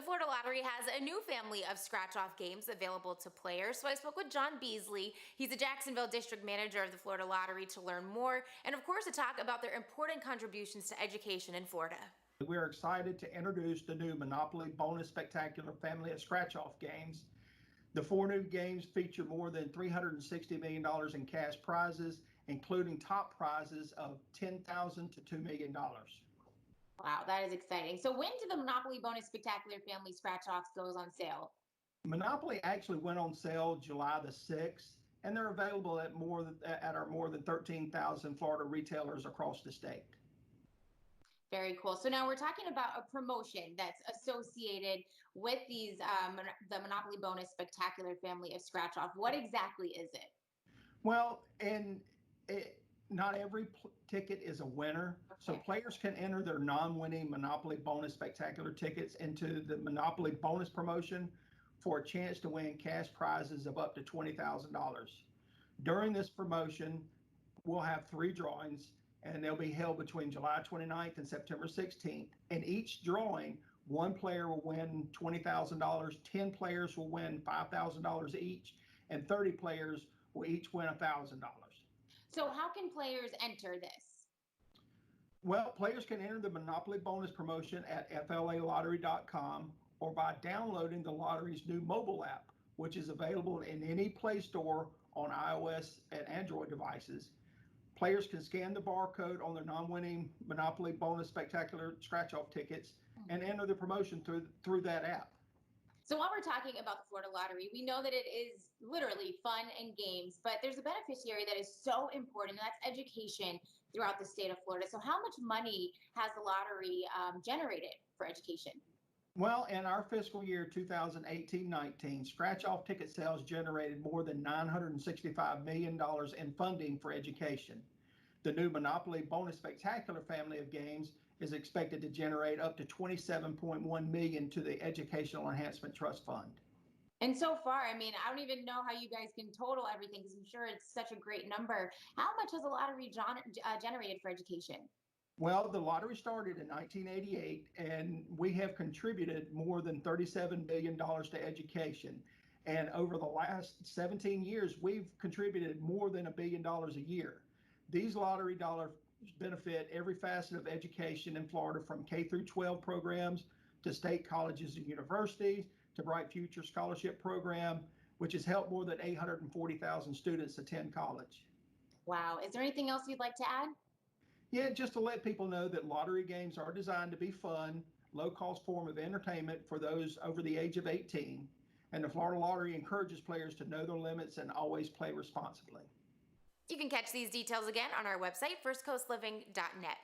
The Florida Lottery has a new family of scratch-off games available to players. So I spoke with John Beasley. He's the Jacksonville District Manager of the Florida Lottery to learn more and, of course, to talk about their important contributions to education in Florida. We're excited to introduce the new Monopoly Bonus Spectacular family of scratch-off games. The four new games feature more than $360 million in cash prizes, including top prizes of $10,000 to $2 million. Wow, that is exciting. So when do the Monopoly Bonus Spectacular Family Scratch-Offs goes on sale? Monopoly actually went on sale July the 6th, and they're available at our more than 13,000 Florida retailers across the state. Very cool. So now we're talking about a promotion that's associated with these the Monopoly Bonus Spectacular Family of Scratch-Off. What exactly is it? Well, not every ticket is a winner. Okay. So players can enter their non-winning Monopoly Bonus Spectacular tickets into the Monopoly Bonus promotion for a chance to win cash prizes of up to $20,000. During this promotion, we'll have 3 drawings, and they'll be held between July 29th and September 16th. In each drawing, 1 player will win $20,000, 10 players will win $5,000 each, and 30 players will each win $1,000. So how can players enter this? Well, players can enter the Monopoly Bonus promotion at flalottery.com or by downloading the lottery's new mobile app, which is available in any Play Store on iOS and Android devices. Players can scan the barcode on their non-winning Monopoly Bonus Spectacular scratch-off tickets and enter the promotion through that app. So while we're talking about the Florida Lottery, we know that it is literally fun and games, but there's a beneficiary that is so important, and that's education throughout the state of Florida. So how much money has the lottery generated for education? Well, in our fiscal year 2018-19, scratch-off ticket sales generated more than $965 million in funding for education. The new Monopoly Bonus Spectacular family of games is expected to generate up to $27.1 million to the Educational Enhancement Trust Fund. And so far, I mean, I don't even know how you guys can total everything because I'm sure it's such a great number. How much has the lottery generated for education? Well, the lottery started in 1988, and we have contributed more than $37 billion to education. And over the last 17 years, we've contributed more than $1 billion a year. These lottery dollars benefit every facet of education in Florida, from K through 12 programs to state colleges and universities to Bright Future Scholarship Program, which has helped more than 840,000 students attend college. Wow. Is there anything else you'd like to add? Yeah, just to let people know that lottery games are designed to be fun, low-cost form of entertainment for those over the age of 18. And the Florida Lottery encourages players to know their limits and always play responsibly. You can catch these details again on our website, firstcoastliving.net.